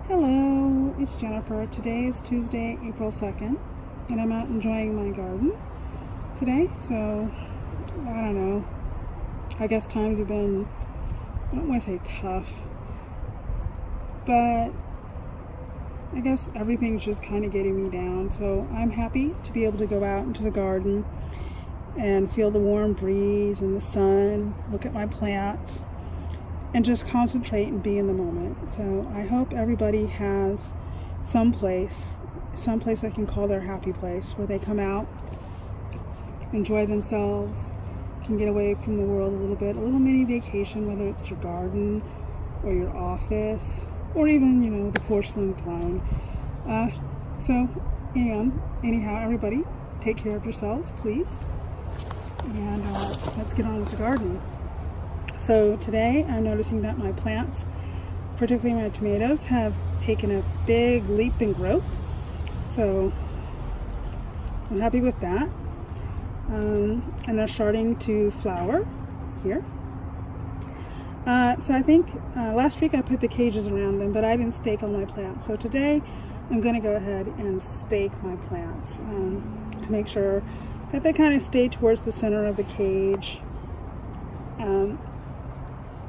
Hello, it's Jennifer. Today is Tuesday, April 2nd, and I'm out enjoying my garden today. So, I don't know. I guess times have been, I don't want to say tough, but I guess everything's just kind of getting me down. So I'm happy to be able to go out into the garden and feel the warm breeze and the sun, look at my plants, and just concentrate and be in the moment. So I hope everybody has some place they can call their happy place, where they come out, enjoy themselves, can get away from the world a little bit, a little mini vacation, whether it's your garden or your office or even, the porcelain throne. Anyhow, everybody, take care of yourselves, please. And let's get on with the garden. So today I'm noticing that my plants, particularly my tomatoes, have taken a big leap in growth. So I'm happy with that. And they're starting to flower here. So I think last week I put the cages around them, but I didn't stake all my plants. So today I'm going to go ahead and stake my plants to make sure that they kind of stay towards the center of the cage.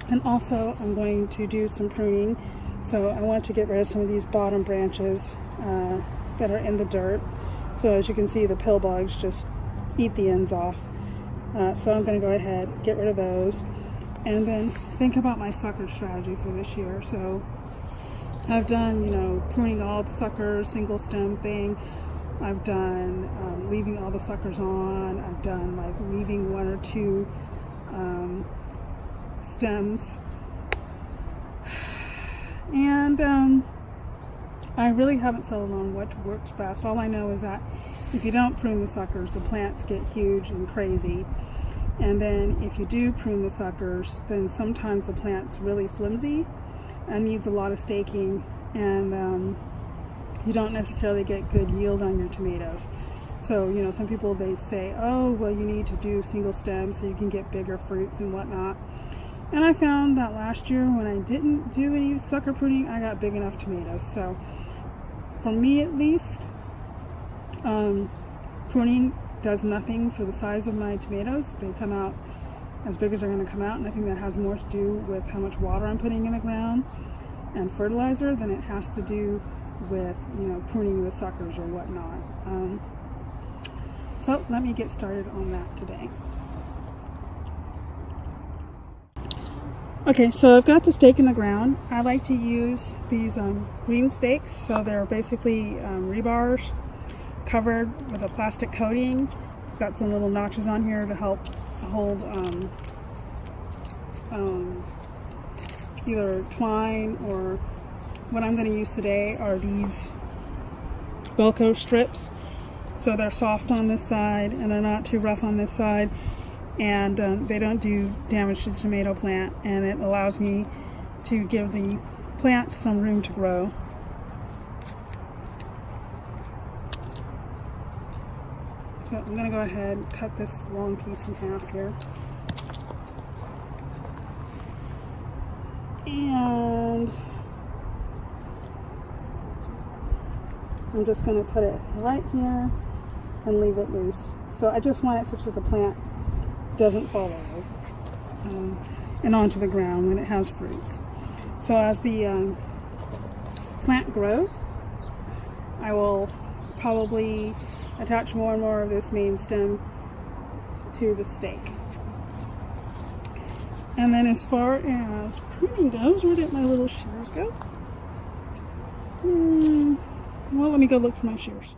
And also I'm going to do some pruning. So I want to get rid of some of these bottom branches that are in the dirt. So as you can see, the pill bugs just eat the ends off. So I'm going to go ahead, get rid of those, and then think about my sucker strategy for this year. So I've done, pruning all the suckers, single stem thing. I've done leaving all the suckers on. I've done like leaving one or two stems, and I really haven't settled on what works best. All I know is that if you don't prune the suckers, the plants get huge and crazy, and then if you do prune the suckers, then sometimes the plant's really flimsy and needs a lot of staking, and you don't necessarily get good yield on your tomatoes. So some people, they say, oh well, you need to do single stems so you can get bigger fruits and whatnot. And I found that last year when I didn't do any sucker pruning, I got big enough tomatoes. So for me at least, pruning does nothing for the size of my tomatoes. They come out as big as they're going to come out, and I think that has more to do with how much water I'm putting in the ground and fertilizer than it has to do with pruning the suckers or whatnot. So let me get started on that today. Okay, so I've got the stake in the ground. I like to use these green stakes. So they're basically rebars covered with a plastic coating. It's got some little notches on here to help hold either twine, or what I'm going to use today are these Velcro strips. So they're soft on this side and they're not too rough on this side, and they don't do damage to the tomato plant, and it allows me to give the plants some room to grow. So I'm going to go ahead and cut this long piece in half here. And I'm just going to put it right here and leave it loose. So I just want it such that the plant doesn't fall over and onto the ground when it has fruits. So as the plant grows, I will probably attach more and more of this main stem to the stake. And then as far as pruning goes, where did my little shears go? Well, let me go look for my shears.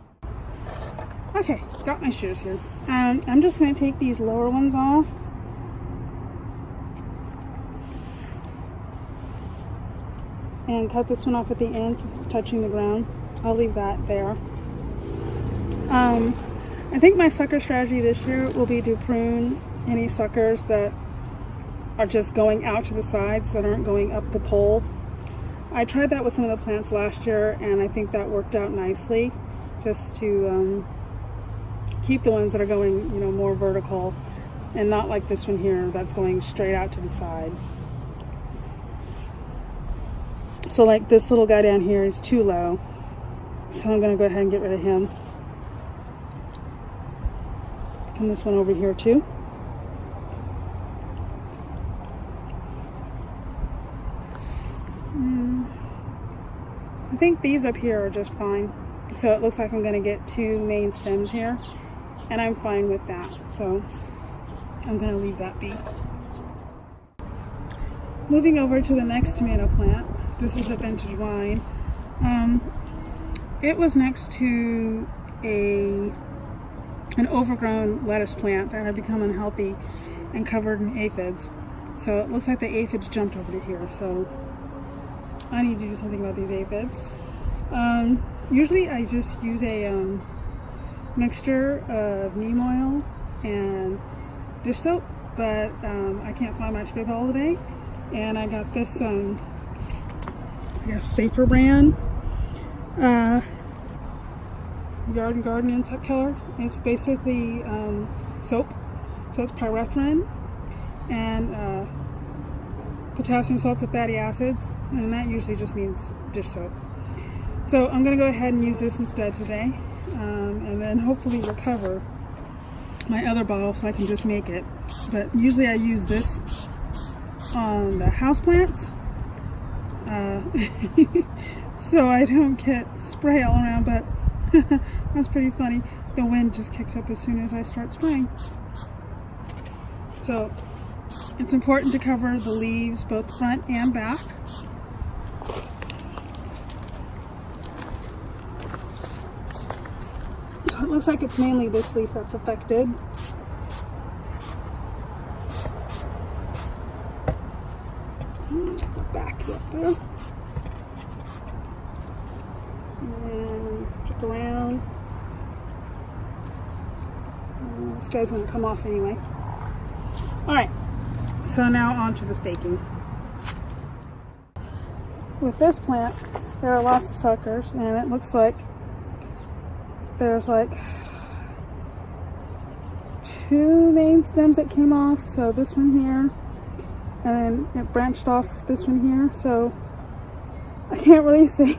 Okay, got my shears here. I'm just going to take these lower ones off. And cut this one off at the end since it's touching the ground. I'll leave that there. I think my sucker strategy this year will be to prune any suckers that are just going out to the sides, that aren't going up the pole. I tried that with some of the plants last year, and I think that worked out nicely, just to keep the ones that are going, more vertical, and not like this one here that's going straight out to the side. So like this little guy down here is too low. So I'm going to go ahead and get rid of him. And this one over here too. I think these up here are just fine. So it looks like I'm going to get 2 main stems here. And I'm fine with that. So I'm going to leave that be. Moving over to the next tomato plant. This is a vintage wine. It was next to an overgrown lettuce plant that had become unhealthy and covered in aphids. So it looks like the aphids jumped over to here. So I need to do something about these aphids. Usually I just use a mixture of neem oil and dish soap, but I can't find my spray bottle today. And I got this, I guess, Safer brand garden insect killer. It's basically soap, so it's pyrethrin and potassium salts of fatty acids, and that usually just means dish soap. So I'm going to go ahead and use this instead today, and then hopefully recover my other bottle so I can just make it. But usually I use this on the houseplants, so I don't get spray all around, but that's pretty funny. The wind just kicks up as soon as I start spraying. So it's important to cover the leaves both front and back. So it looks like it's mainly this leaf that's affected. The back up there. And check around. This guy's going to come off anyway. Alright, so now on to the staking. With this plant, there are lots of suckers, and it looks like there's like 2 main stems that came off. So this one here, and then it branched off this one here. So I can't really say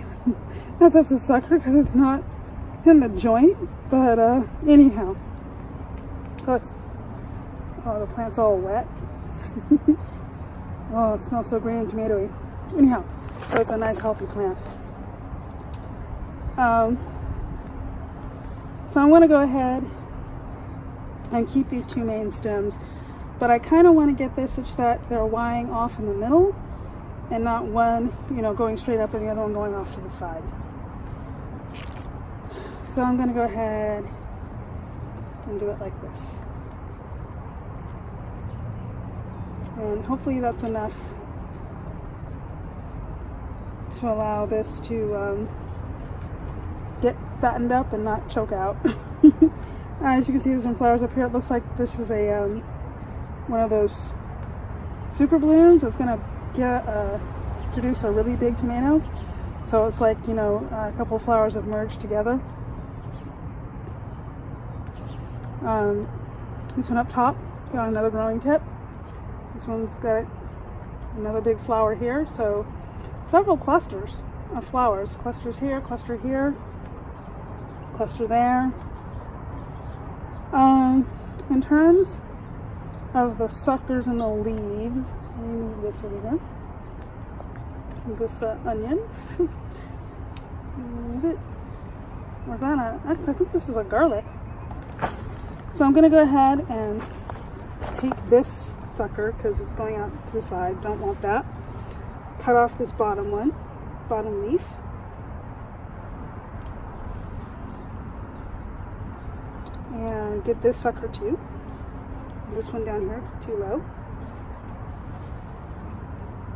that that's a sucker because it's not in the joint, but anyhow. Oh, the plant's all wet. Oh, it smells so green and tomatoey. Anyhow, so it's a nice healthy plant. So I'm going to go ahead and keep these 2 main stems, but I kind of want to get this such that they're wying off in the middle and not one, going straight up and the other one going off to the side. So I'm going to go ahead and do it like this. And hopefully that's enough to allow this to get fattened up and not choke out. As you can see, there's some flowers up here. It looks like this is a one of those super blooms. It's going to produce a really big tomato. So it's like, a couple of flowers have merged together. This one up top got another growing tip. This one's got another big flower here. So several clusters of flowers. Clusters here, cluster here, cluster there. In terms of the suckers and the leaves, let me move this over here. This onion. Move it. Where's that? I think this is a garlic. So I'm going to go ahead and take this sucker because it's going out to the side. Don't want that. Cut off this bottom leaf. And get this sucker too. This one down here, too low.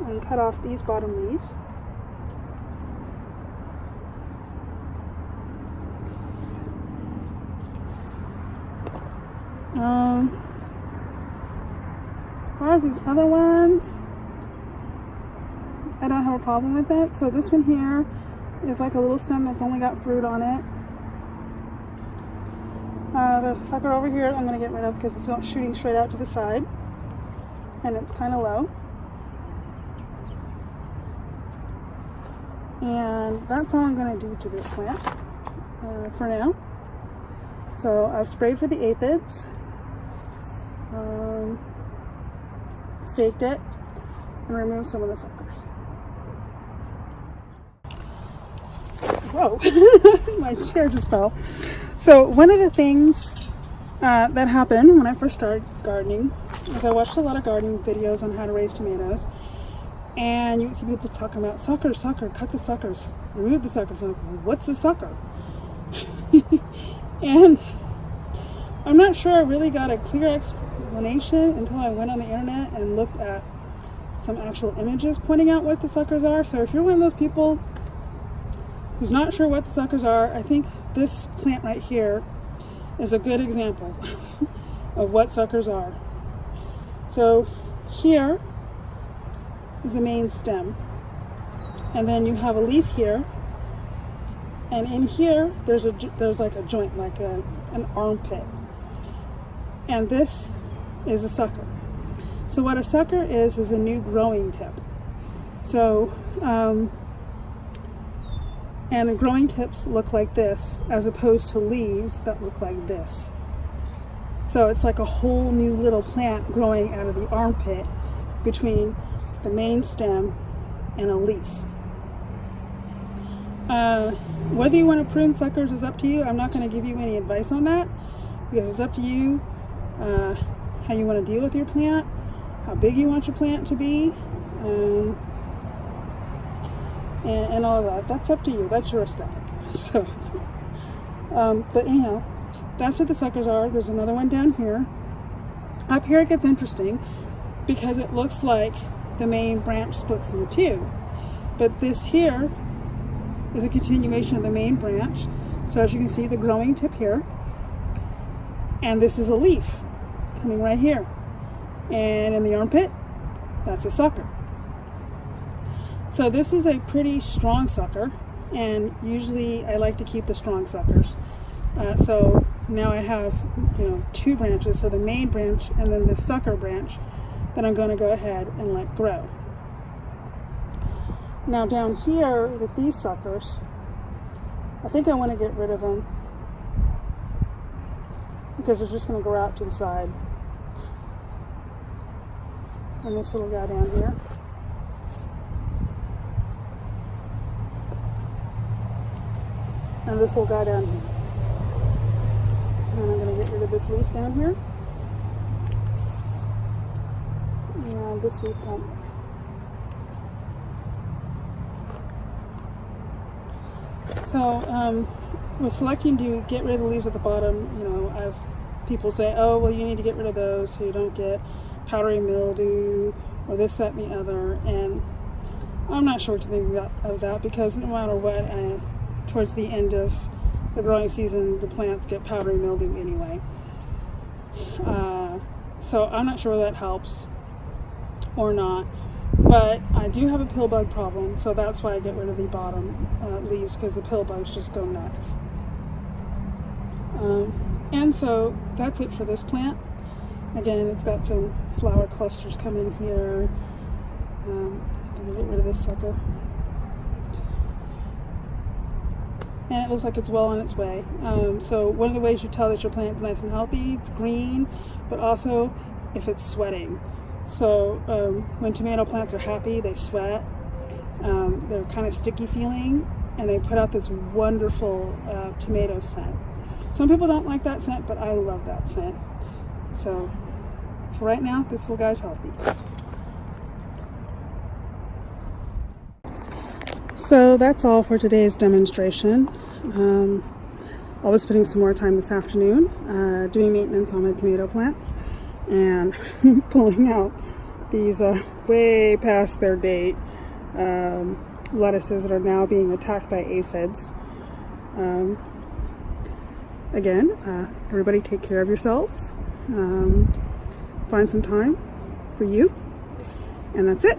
And cut off these bottom leaves. As far as these other ones, I don't have a problem with that. So this one here is like a little stem that's only got fruit on it. There's a sucker over here I'm going to get rid of because it's not shooting straight out to the side. And it's kind of low. And that's all I'm going to do to this plant for now. So I've sprayed for the aphids, staked it, and removed some of the suckers. Whoa, my chair just fell. So one of the things that happened when I first started gardening is I watched a lot of gardening videos on how to raise tomatoes, and you would see people talking about sucker, cut the suckers, remove the suckers. I'm like, what's the sucker? And I'm not sure I really got a clear explanation until I went on the internet and looked at some actual images pointing out what the suckers are. So if you're one of those people who's not sure what the suckers are, I think this plant right here is a good example of what suckers are. So here is the main stem, and then you have a leaf here, and in here there's like a joint, like an armpit, and this is a sucker. So what a sucker is a new growing tip. So and the growing tips look like this as opposed to leaves that look like this. So it's like a whole new little plant growing out of the armpit between the main stem and a leaf. Whether you want to prune suckers is up to you. I'm not going to give you any advice on that because it's up to you how you want to deal with your plant, how big you want your plant to be, and all of that. That's up to you. That's your aesthetic. So, but anyhow, that's what the suckers are. There's another one down here. Up here it gets interesting because it looks like the main branch splits into two. But this here is a continuation of the main branch. So as you can see, the growing tip here, and this is a leaf coming right here. And in the armpit, that's a sucker. So this is a pretty strong sucker, and usually I like to keep the strong suckers. So now I have, two branches, so the main branch and then the sucker branch that I'm going to go ahead and let grow. Now down here with these suckers, I think I want to get rid of them because they're just going to grow out to the side. And this little guy down here. And this little guy down here. And I'm going to get rid of this leaf down here. And this leaf down here. So, with selecting to get rid of the leaves at the bottom, I've people say, oh, well, you need to get rid of those so you don't get powdery mildew or this, that, and the other. And I'm not sure what to think of that because no matter what, towards the end of the growing season, the plants get powdery mildew anyway. So I'm not sure that helps or not. But I do have a pill bug problem, so that's why I get rid of the bottom leaves, because the pill bugs just go nuts. And so that's it for this plant. Again, it's got some flower clusters coming here. I'm going to get rid of this sucker. And it looks like it's well on its way. So one of the ways you tell that your plant is nice and healthy, it's green, but also if it's sweating. So when tomato plants are happy, they sweat. They're kind of sticky feeling, and they put out this wonderful tomato scent. Some people don't like that scent, but I love that scent. So for right now, this little guy's healthy. So that's all for today's demonstration. I'll be spending some more time this afternoon doing maintenance on my tomato plants and pulling out these way past their date lettuces that are now being attacked by aphids. Again, everybody take care of yourselves. Find some time for you, and that's it.